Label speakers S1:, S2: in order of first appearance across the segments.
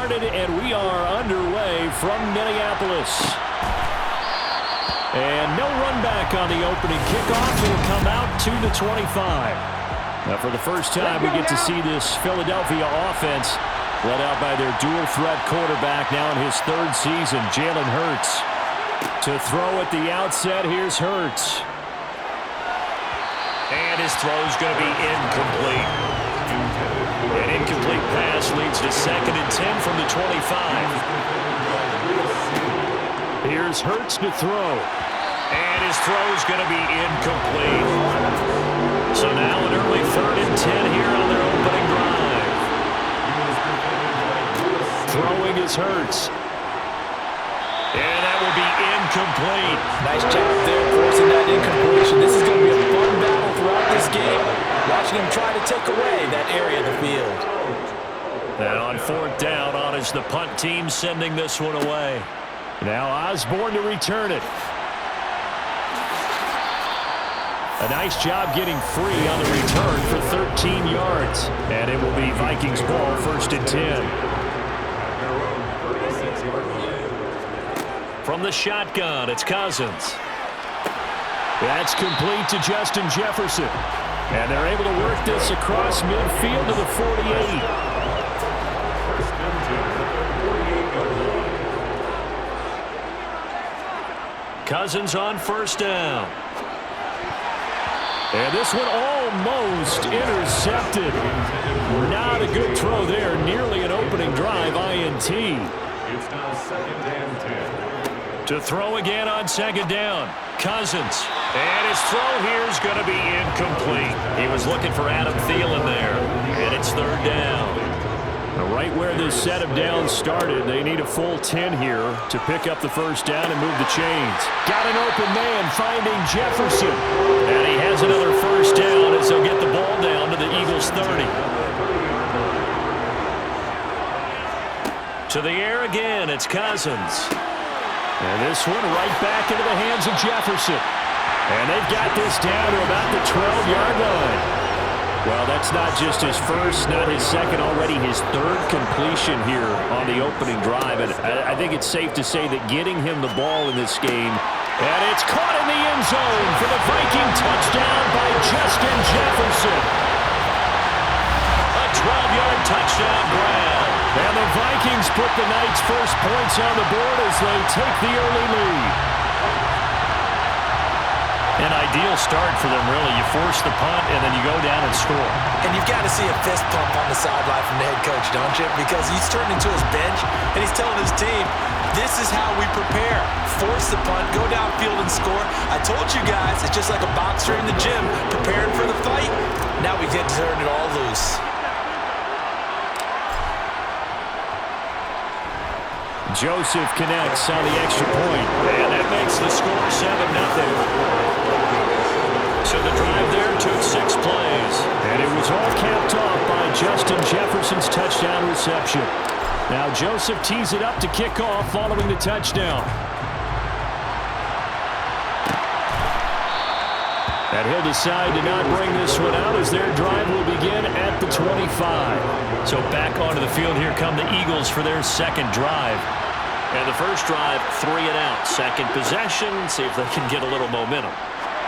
S1: started, and we are underway from Minneapolis. And no run back on the opening kickoff. It'll come out to the 25. Now, for the first time, we get to see this Philadelphia offense led out by their dual-threat quarterback now in his third season, Jalen Hurts. To throw at the outset, here's Hurts.
S2: And his throw's going to be incomplete. An incomplete pass leads to 2nd and 10 from the 25.
S1: Here's Hurts to throw.
S2: And his throw's going to be incomplete. So now an early 3rd and 10 here on their opening drive.
S1: Throwing is Hurts.
S2: And that will be incomplete.
S3: Nice job there forcing that incompletion. This is going to be a fun battle throughout this game. Watching him try to take away that area of the field.
S2: And on 4th down, on is the punt team sending this one away.
S1: Now Osborne to return it. A nice job getting free on the return for 13 yards. And it will be Vikings ball, 1st and 10.
S2: From the shotgun, it's Cousins.
S1: That's complete to Justin Jefferson. And they're able to work this across midfield to the 48.
S2: Cousins on 1st down.
S1: And this one almost intercepted. Not a good throw there. Nearly an opening drive INT.
S4: It's now 2nd and 10.
S2: To throw again on 2nd down. Cousins. And his throw here is going to be incomplete. He was looking for Adam Thielen there. And it's 3rd down.
S1: Now right where this set of downs started, they need a full 10 here to pick up the 1st down and move the chains. Got an open man finding Jefferson.
S2: And he has another 1st down as they'll get the ball down to the Eagles' 30. To the air again, it's Cousins.
S1: And this one right back into the hands of Jefferson. And they've got this down to about the 12-yard line. Well, that's not just his first, not his second, already his 3rd completion here on the opening drive. And I think it's safe to say that getting him the ball in this game, and it's caught in the end zone for the Viking touchdown by Justin Jefferson.
S2: A 12-yard touchdown grab.
S1: And the Vikings put the Knights' first points on the board as they take the early lead.
S2: An ideal start for them, really. You force the punt, and then you go down and score.
S3: And you've got to see a fist pump on the sideline from the head coach, don't you? Because he's turned into his bench, and he's telling his team, this is how we prepare. Force the punt, go downfield and score. I told you guys, it's just like a boxer in the gym, preparing for the fight. Now we get to turn it all loose.
S1: Joseph connects on the extra point.
S2: And that makes the score 7-0. So the drive there took 6 plays.
S1: And it was all capped off by Justin Jefferson's touchdown reception. Now Joseph tees it up to kick off following the touchdown. And he'll decide to not bring this one out as their drive will begin at the 25.
S2: So back onto the field, here come the Eagles for their 2nd drive. And the first drive, 3 and out. 2nd possession, see if they can get a little momentum.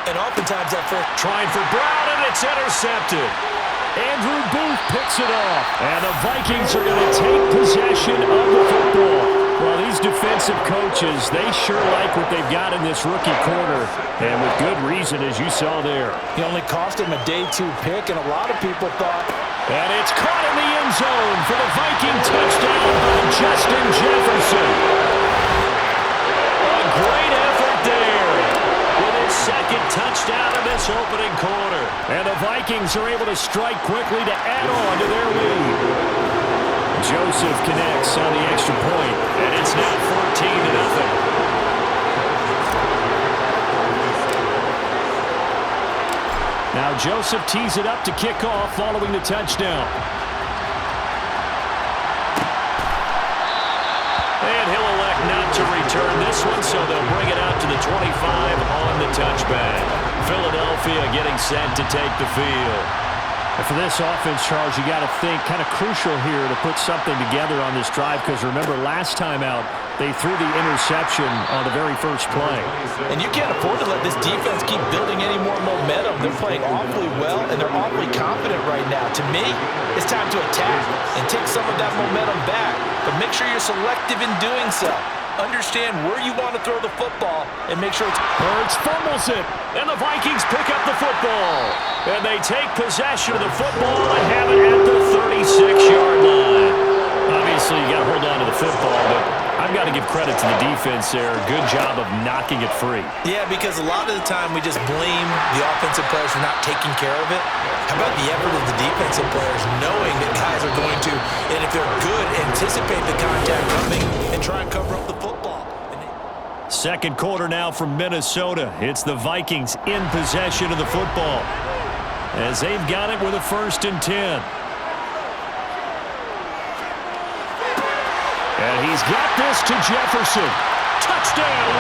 S3: And oftentimes that first
S2: trying for Brown, and it's intercepted.
S1: Andrew Booth picks it off. And the Vikings are going to take possession of the football. Well, these defensive coaches, they sure like what they've got in this rookie corner. And with good reason, as you saw there.
S3: He only cost him a day 2 pick, and a lot of people thought.
S1: And it's caught in the end zone for the Viking touchdown by Justin Jefferson.
S2: A great effort there with his 2nd touchdown in this opening quarter.
S1: And the Vikings are able to strike quickly to add on to their lead. Joseph connects on the extra point.
S2: And it's now 14-0.
S1: Now Joseph tees it up to kick off following the touchdown.
S2: And he'll elect not to return this one, so they'll bring it out to the 25 on the touchback. Philadelphia getting set to take the field.
S1: For this offense, Charles, you got to think kind of crucial here to put something together on this drive because remember last time out they threw the interception on the very first play.
S3: And you can't afford to let this defense keep building any more momentum. They're playing awfully well and they're awfully confident right now. To me, it's time to attack and take some of that momentum back. But make sure you're selective in doing so. Understand where you want to throw the football and make sure it's...
S2: Hurts fumbles it, and the Vikings pick up the football. And they take possession of the football and have it at the 36-yard line. Obviously, you got to hold on to the football, but I've got to give credit to the defense there. Good job of knocking it free.
S3: Yeah, because a lot of the time we just blame the offensive players for not taking care of it. How about the effort of the defensive players knowing that guys are going to, and if they're good, anticipate the contact coming and try and cover up the football.
S2: Second quarter now from Minnesota. It's the Vikings in possession of the football as they've got it with a 1st and 10.
S1: And he's got this to Jefferson. Touchdown!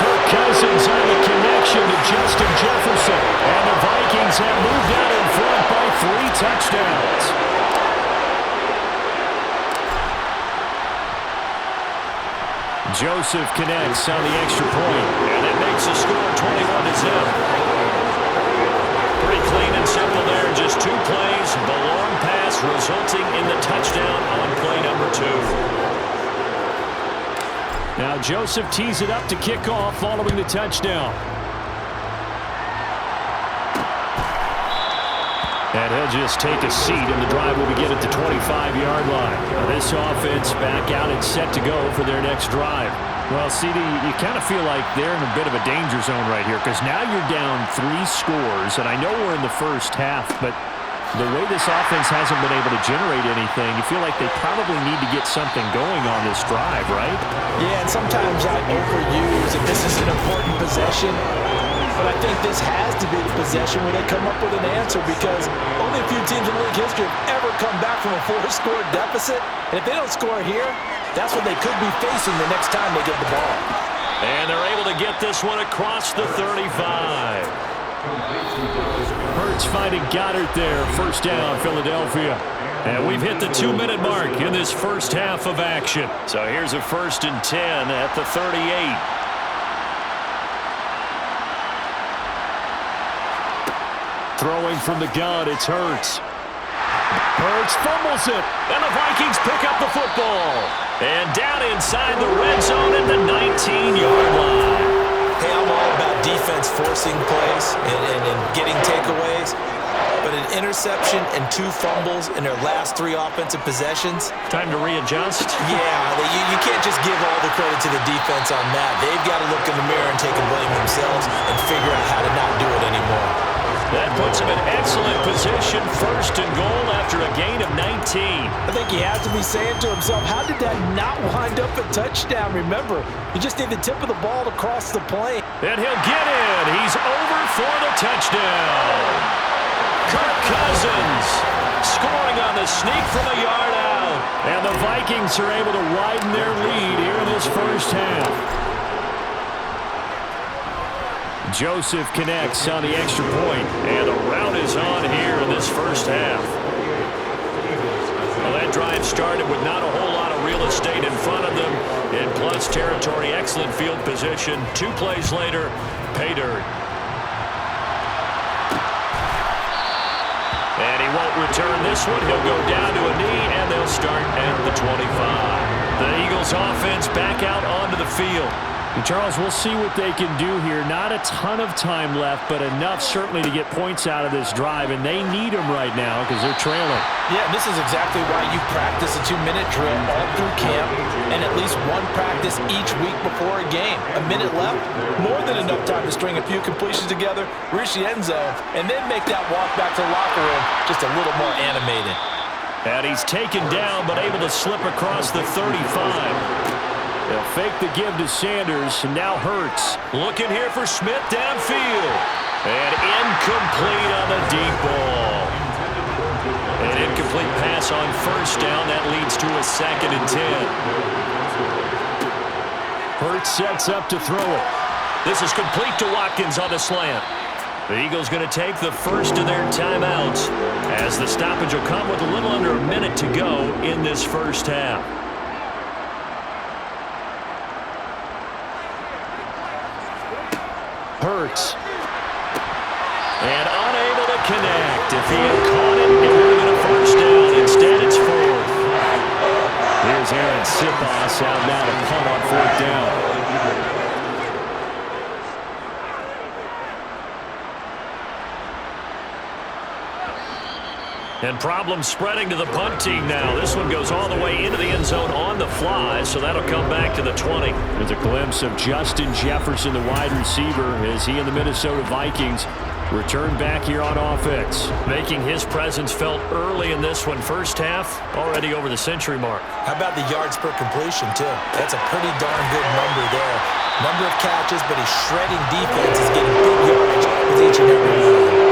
S1: Kirk Cousins on the connection to Justin Jefferson. And the Vikings have moved out in front by 3 touchdowns. Joseph connects on the extra point.
S2: And it makes the score 21-10. Pretty clean and simple there. Just 2 plays. The long pass resulting in the touchdown on play number 2.
S1: Now Joseph tees it up to kick off following the touchdown. And he'll just take a seat, and the drive will begin at the 25-yard line. Now this offense back out and set to go for their next drive. Well, CD, you kind of feel like they're in a bit of a danger zone right here because now you're down 3 scores, and I know we're in the first half, but the way this offense hasn't been able to generate anything, you feel like they probably need to get something going on this drive, right?
S3: Yeah, and sometimes I overuse if this is an important possession. But I think this has to be the possession where they come up with an answer because only a few teams in league history have ever come back from a 4-score deficit. And if they don't score here, that's what they could be facing the next time they get the ball.
S2: And they're able to get this one across the 35.
S1: Hurts finding Goddard there. 1st down, Philadelphia.
S2: And we've hit the 2-minute mark in this first half of action. So here's a 1st and 10 at the 38.
S1: Throwing from the gun, it's Hurts. Hurts fumbles it.
S2: And the Vikings pick up the football. And down inside the red zone at the 19-yard line.
S3: Hey, I'm all about defense forcing plays and getting takeaways. But an interception and 2 fumbles in their last 3 offensive possessions.
S2: Time to readjust.
S3: Yeah, you can't just give all the credit to the defense on that. They've got to look in the mirror and take a blame themselves and figure out how to not do it anymore.
S2: That puts him in excellent position, 1st and goal after a gain of 19.
S3: I think he has to be saying to himself, how did that not wind up a touchdown? Remember, you just need the tip of the ball to cross the plane.
S2: And he'll get in. He's over for the touchdown. Kirk Cousins scoring on the sneak from a yard out.
S1: And the Vikings are able to widen their lead here in this first half. Joseph connects on the extra point.
S2: And a rout is on here in this first half. Well, that drive started with not a whole lot of real estate in front of them. In plus territory, excellent field position. 2 plays later, pay dirt. And he won't return this one. He'll go down to a knee, and they'll start at the 25. The Eagles offense back out onto the field.
S1: And Charles, we'll see what they can do here. Not a ton of time left, but enough certainly to get points out of this drive, and they need them right now because they're trailing.
S3: Yeah, this is exactly why you practice a 2-minute drill all through camp and at least 1 practice each week before a game. A minute left, more than enough time to string a few completions together, reach the end zone, and then make that walk back to the locker room just a little more animated.
S2: And he's taken down but able to slip across the 35.
S1: They'll fake the give to Sanders, and now Hurts.
S2: Looking here for Smith downfield. And incomplete on the deep ball. An incomplete pass on 1st down. That leads to a 2nd and 10.
S1: Hurts sets up to throw it.
S2: This is complete to Watkins on the slant. The Eagles going to take the first of their timeouts as the stoppage will come with a little under a minute to go in this first half. Hurts. And unable to connect. If he had caught it, it would have been a first down. Instead, it's fourth.
S1: Here's Aaron Sipos out now to punt on fourth down.
S2: And problems spreading to the punt team now. This one goes all the way into the end zone on the fly, so that'll come back to the 20.
S1: There's a glimpse of Justin Jefferson, the wide receiver, as he and the Minnesota Vikings return back here on offense.
S2: Making his presence felt early in this one. First half, already over the century mark.
S3: How about the yards per completion, too? That's a pretty darn good number there. Number of catches, but he's shredding defense. He's getting big yardage with each and every one of them.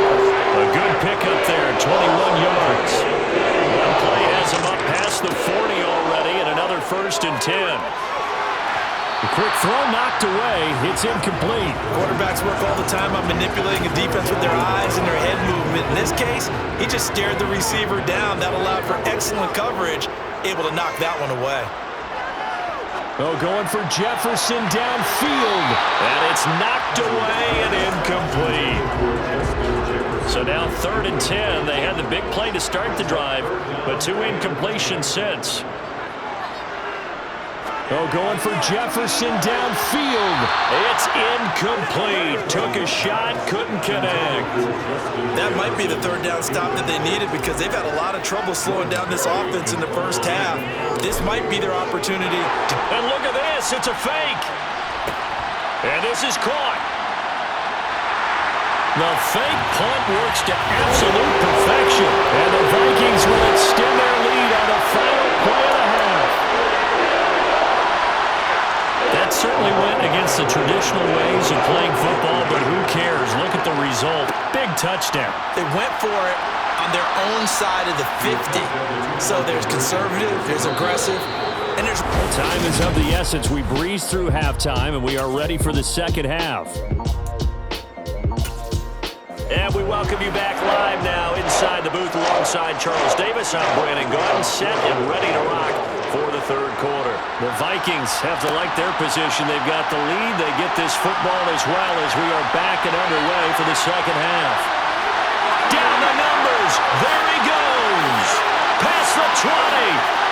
S2: A good pickup there, 21 yards. One play has him up past the 40 already, and another 1st and 10.
S1: A quick throw knocked away. It's incomplete.
S3: Quarterbacks work all the time on manipulating a defense with their eyes and their head movement. In this case, he just stared the receiver down. That allowed for excellent coverage, able to knock that one away.
S1: Oh, going for Jefferson downfield.
S2: And it's knocked away and incomplete. So now 3rd and 10. They had the big play to start the drive, but 2 incompletions since.
S1: Oh, going for Jefferson downfield.
S2: It's incomplete. Took a shot, couldn't connect.
S3: That might be the 3rd down stop that they needed because they've had a lot of trouble slowing down this offense in the first half. This might be their opportunity.
S2: And look at this. It's a fake. And this is caught. The fake punt works to absolute perfection.
S1: And the Vikings will extend their lead on the final play of the half.
S2: That certainly went against the traditional ways of playing football, but who cares? Look at the result. Big touchdown.
S3: They went for it on their own side of the 50. So there's conservative, there's aggressive, and there's...
S1: Time is of the essence. We breeze through halftime, and we are ready for the second half.
S2: And we welcome you back live now inside the booth alongside Charles Davis. I'm Brandon Gordon, set and ready to rock for the 3rd quarter.
S1: The Vikings have to like their position. They've got the lead. They get this football as well as we are back and underway for the second half.
S2: Down the numbers. There he goes. Past the 20.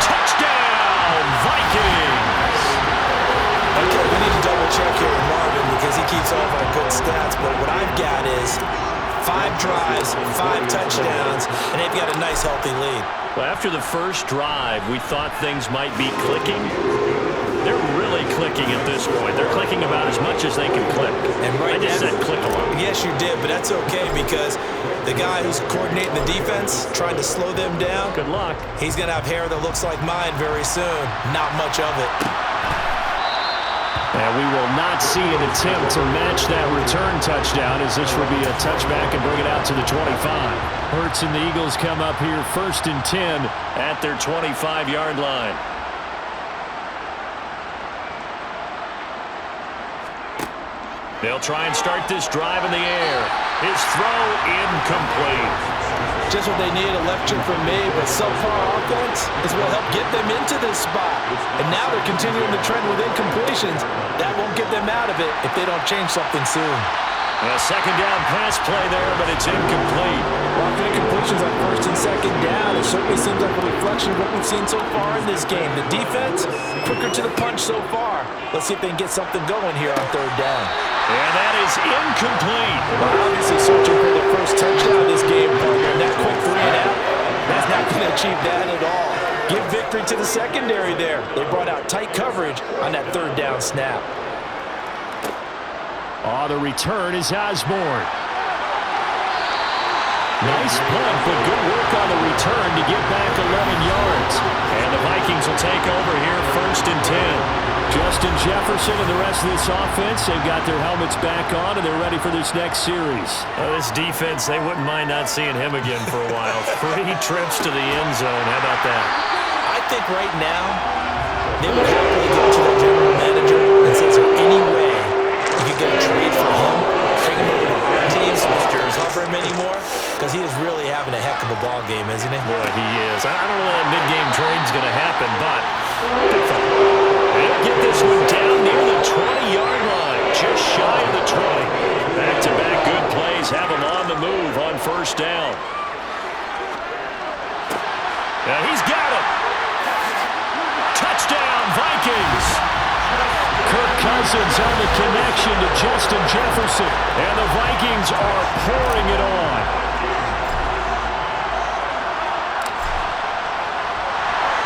S2: Touchdown, Vikings.
S3: Okay, we need to double-check here with Marvin because he keeps all of our good stats, but what I've got is 5 drives, 5 touchdowns, and they've got a nice, healthy lead.
S2: Well, after the first drive, we thought things might be clicking. They're really clicking at this point. They're clicking about as much as they can click.
S3: And right
S2: I just
S3: now,
S2: said click a lot.
S3: Yes, you did, but that's okay because the guy who's coordinating the defense, trying to slow them down,
S2: Good luck.
S3: he's going to have hair that looks like mine very soon. Not much of it.
S1: And we will not see an attempt to match that return touchdown as this will be a touchback and bring it out to the 25. Hurts and the Eagles come up here 1st and 10
S2: at their 25-yard line. They'll try and start this drive in the air. His throw incomplete.
S3: Just what they need, a lecture from me, but subpar offense is what helped get them into this spot. And now they're continuing the trend with incompletions. That won't get them out of it if they don't change something soon.
S2: A 2nd down pass play there, but it's incomplete.
S3: Well, incompletions on 1st and 2nd down, it certainly seems like a reflection of what we've seen so far in this game. The defense, quicker to the punch so far. Let's see if they can get something going here on 3rd down.
S2: And that is incomplete.
S3: Well, obviously searching for their first touchdown this game, partner. And that quick 3 and out, that's not going to achieve that at all. Give victory to the secondary there. They brought out tight coverage on that 3rd down snap.
S1: Oh, the return is Osborne. Nice punt, but good work on the return to get back 11 yards.
S2: And the Vikings will take over here 1st and 10.
S1: Justin Jefferson and the rest of this offense, they've got their helmets back on, and they're ready for this next series.
S2: This defense, they wouldn't mind not seeing him again for a while. 3 trips to the end zone. How about that?
S3: I think right now they would happily go to the general manager and say, is there any way you could get a trade for him? Bring him over to for him anymore because he is really having a heck of a ball game, isn't he?
S2: Boy, he is. I don't know that mid-game trade's going to happen, but they'll get this one down near the 20-yard line, just shy of the 20. Back-to-back good plays have him on the move on first down. Now he's got it. Touchdown, Vikings.
S1: Kirk Cousins on the connection to Justin Jefferson. And the Vikings are pouring it on.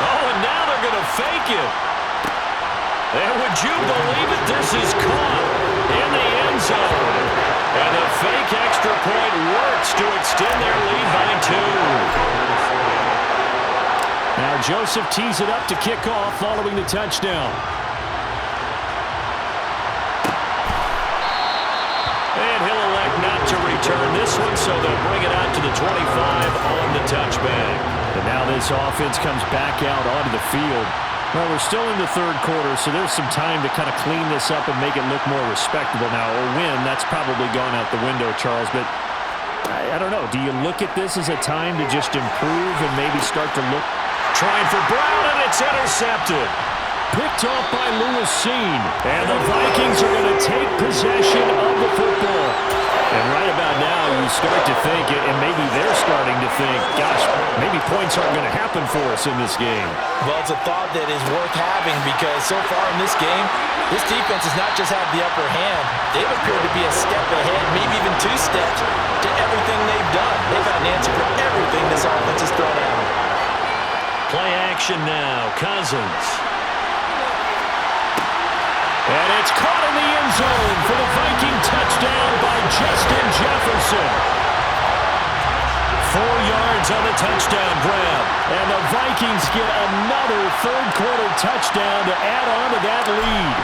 S2: Oh, and now they're going to fake it. And would you believe it? This is caught in the end zone. And the fake extra point works to extend their lead by 2.
S1: Now Joseph tees it up to kick off following the touchdown.
S2: And he'll elect not to return this one, so they'll bring it out to the 25 on the touchback.
S1: And now this offense comes back out onto the field. Well, we're still in the third quarter, so there's some time to kind of clean this up and make it look more respectable. Now, a win, that's probably gone out the window, Charles, but I don't know. Do you look at this as a time to just improve and maybe start to look?
S2: Trying for Brown, and it's intercepted.
S1: Picked off by Lewis Seen. And the Vikings are going to take possession of the football. And right about now, you start to think, and maybe they're starting to think, gosh, maybe points aren't going to happen for us in this game.
S3: Well, it's a thought that is worth having because so far in this game, this defense has not just had the upper hand. They've appeared to be a step ahead, maybe even 2 steps, to everything they've done. They've had an answer for everything this offense has thrown at them.
S2: Play action now, Cousins.
S1: And it's caught in the end zone for the Viking touchdown by Justin Jefferson. 4 yards on the touchdown grab. And the Vikings get another third-quarter touchdown to add on to that lead.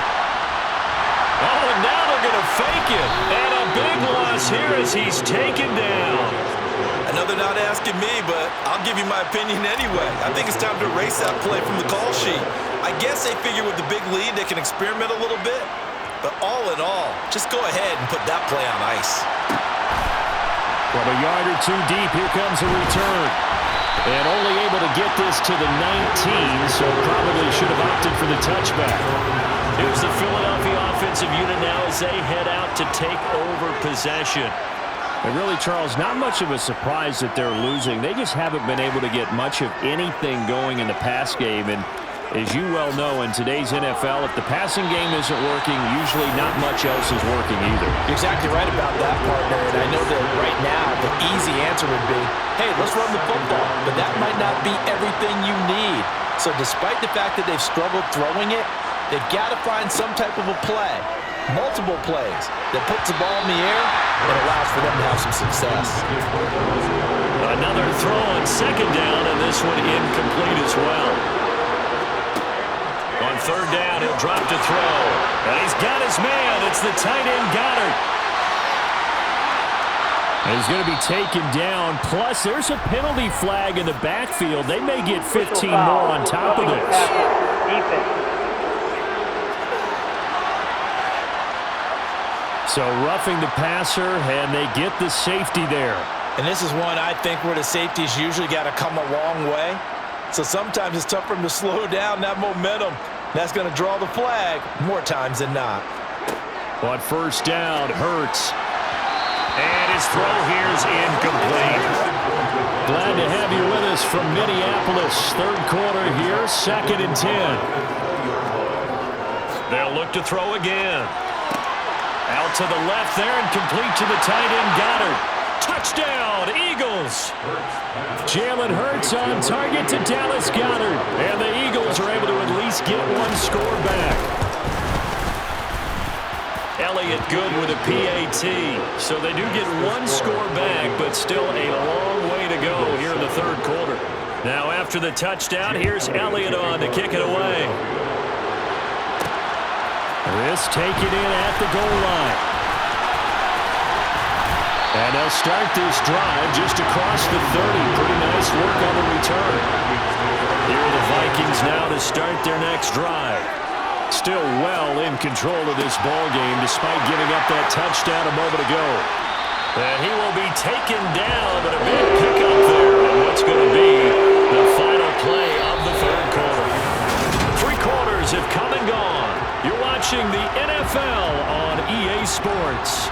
S2: Oh, and now they're going to fake it. And a big loss here as he's taken down.
S3: I know they're not asking me, but I'll give you my opinion anyway. I think it's time to erase that play from the call sheet. I guess they figure with the big lead they can experiment a little bit. But all in all, just go ahead and put that play on ice.
S1: From a yard or 2 deep, here comes a return. And only able to get this to the 19, so probably should have opted for the touchback.
S2: Here's the Philadelphia offensive unit now as they head out to take over possession.
S1: And really, Charles, not much of a surprise that they're losing. They just haven't been able to get much of anything going in the pass game. And as you well know, in today's NFL, if the passing game isn't working, usually not much else is working either.
S3: You're exactly right about that, partner. And I know that right now the easy answer would be, hey, let's run the football. But that might not be everything you need. So despite the fact that they've struggled throwing it, they've got to find some type of a play. Multiple plays that puts the ball in the air and allows for them to have some success.
S2: Another throw on second down, and this one incomplete as well. On third down, he'll drop to throw. And he's got his man. It's the tight end, Goddard.
S1: And he's going to be taken down. Plus, there's a penalty flag in the backfield. They may get 15 more on top of this. So roughing the passer, and they get the safety there.
S3: And this is one I think where the safety's usually got to come a long way. So sometimes it's tough for him to slow down that momentum. That's going to draw the flag more times than not.
S1: On first down, Hurts.
S2: And his throw here is incomplete.
S1: Glad to have you with us from Minneapolis. Third quarter here, 2nd and 10.
S2: They'll look to throw again. Out to the left there and complete to the tight end, Goddard. Touchdown, Eagles.
S1: Jalen Hurts on target to Dallas Goedert. And the Eagles are able to at least get 1 score back.
S2: Elliott good with a PAT. So they do get 1 score back, but still a long way to go here in the third quarter. Now after the touchdown, here's Elliott on to kick it away.
S1: This taken in at the goal line. And they'll start this drive just across the 30. Pretty nice work on the return.
S2: Here are the Vikings now to start their next drive.
S1: Still well in control of this ball game despite giving up that touchdown a moment ago.
S2: And he will be taken down, but a big pickup there. And what's going to be the final play of the third quarter. 3 quarters have come and gone. You're watching the NFL on EA Sports.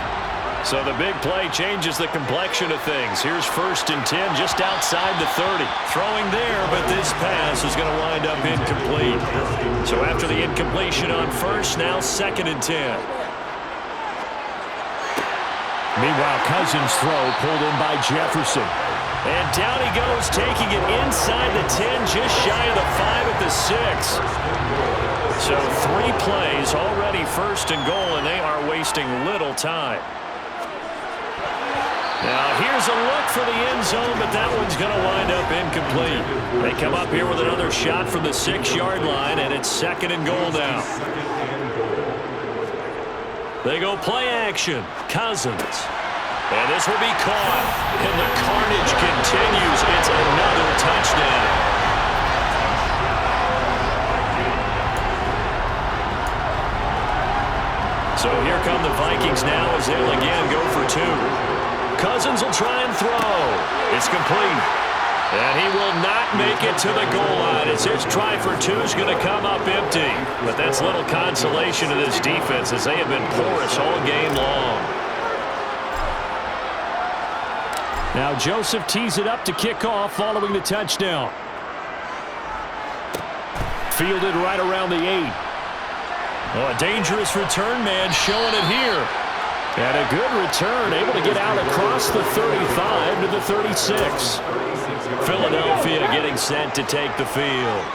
S2: So the big play changes the complexion of things. Here's 1st and 10 just outside the 30. Throwing there, but this pass is going to wind up incomplete. So after the incompletion on 1st, now 2nd and 10.
S1: Meanwhile, Cousins' throw pulled in by Jefferson.
S2: And down he goes, taking it inside the 10, just shy of the 5 at the 6. So 3 plays already 1st and goal, and they are wasting little time. Now here's a look for the end zone, but that one's going to wind up incomplete. They come up here with another shot from the 6-yard line, and it's 2nd and goal now. They go play action. Cousins. And this will be caught. And the carnage continues. It's another touchdown. So here come the Vikings now as they'll again go for 2. Cousins will try and throw. It's complete. And he will not make it to the goal line as his try for 2 is going to come up empty. But that's little consolation to this defense as they have been porous all game long.
S1: Now Joseph tees it up to kick off following the touchdown. Fielded right around the 8.
S2: Oh, a dangerous return man showing it here.
S1: And a good return, able to get out across the 35 to the 36.
S2: Philadelphia getting set to take the field.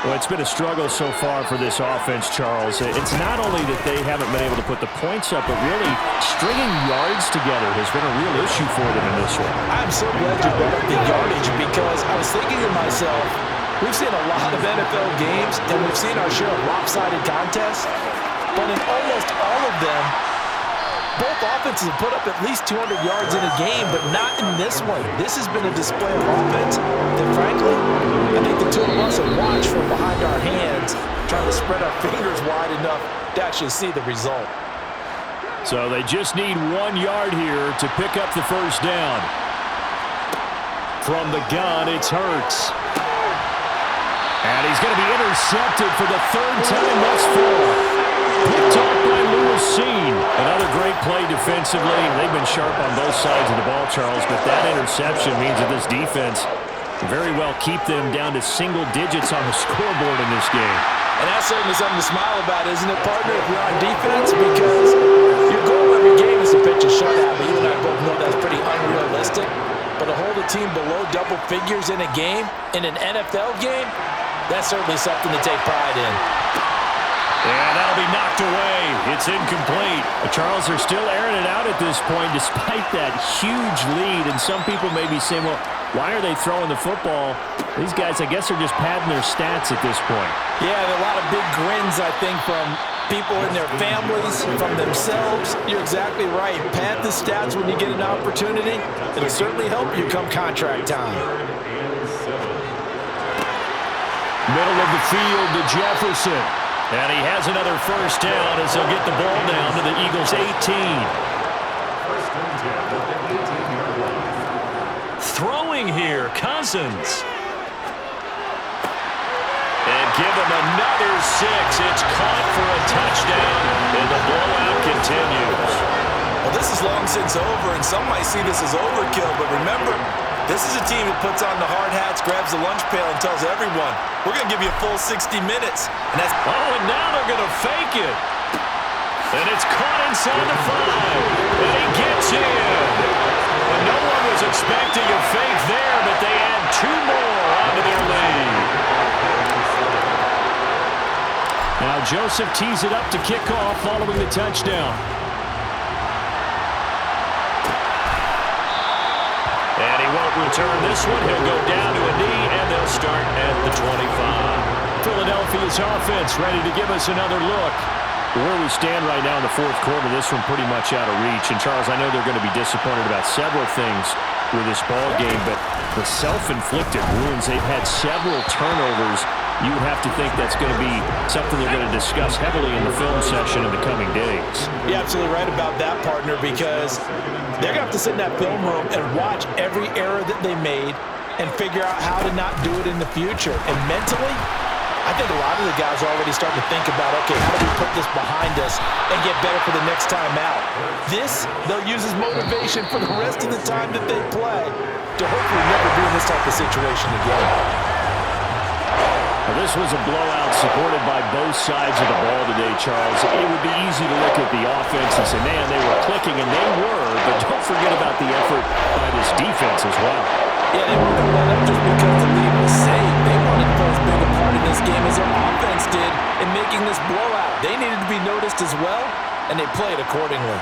S1: Well, it's been a struggle so far for this offense, Charles. It's not only that they haven't been able to put the points up, but really stringing yards together has been a real issue for them in this one.
S3: I'm so glad you brought up the yardage because I was thinking to myself, we've seen a lot of NFL games and we've seen our share of lopsided contests, but in almost all of them, both offenses have put up at least 200 yards in a game, but not in this one. This has been a display of offense that, frankly, I think the two of us have watched from behind our hands, trying to spread our fingers wide enough to actually see the result.
S1: So they just need 1 yard here to pick up the first down. From the gun, it's Hurts. And he's going to be intercepted for the 3rd time thus far. Picked off by Lewis-Seen. Another great play defensively. They've been sharp on both sides of the ball, Charles, but that interception means that this defense very well keep them down to single digits on the scoreboard in this game.
S3: And that's certainly something to smile about, isn't it, partner, if you're on defense? Because your goal every game is to pitch a shutout, but you and I both know that's pretty unrealistic. But to hold a team below double figures in a game, in an NFL game, that's certainly something to take pride in.
S2: And that'll be knocked away. It's incomplete.
S1: Charles, they're still airing it out at this point despite that huge lead. And some people may be saying, well, why are they throwing the football? These guys, I guess, are just padding their stats at this point.
S3: Yeah, there are a lot of big grins, I think, from people and their families, from themselves. You're exactly right. Pad the stats when you get an opportunity. It'll certainly help you come contract time.
S1: Middle of the field to Jefferson.
S2: And he has another first down as he'll get the ball down to the Eagles' 18. Throwing here, Cousins. And give him another 6. It's caught for a touchdown, and the blowout continues.
S3: Well, this is long since over, and some might see this as overkill, but remember, this is a team that puts on the hard hats, grabs the lunch pail, and tells everyone, we're going to give you a full 60 minutes. And that's
S2: and now they're going to fake it. And it's caught inside the 5. And he gets in. And no one was expecting a fake there, but they add 2 more onto their lead.
S1: Now Joseph tees it up to kick off following the touchdown.
S2: And he won't return this one. He'll go down to a knee, and they'll start at the 25.
S1: Philadelphia's offense ready to give us another look. Where we stand right now in the 4th quarter, this one pretty much out of reach. And, Charles, I know they're going to be disappointed about several things with this ball game, but the self-inflicted wounds, they've had several turnovers you would have to think that's going to be something they're going to discuss heavily in the film session in the coming days.
S3: You're absolutely right about that, partner, because they're going to have to sit in that film room and watch every error that they made and figure out how to not do it in the future. And mentally, I think a lot of the guys are already starting to think about, okay, how do we put this behind us and get better for the next time out? This, they'll use as motivation for the rest of the time that they play to hopefully never be in this type of situation again.
S1: Well, this was a blowout supported by both sides of the ball today, Charles. It would be easy to look at the offense and say, man, they were clicking, and they were, but don't forget about the effort by this defense as well.
S3: Yeah, they weren't going to let up just because the lead was saved. They wanted to play as big a part in this game as their offense did in making this blowout. They needed to be noticed as well, and they played accordingly.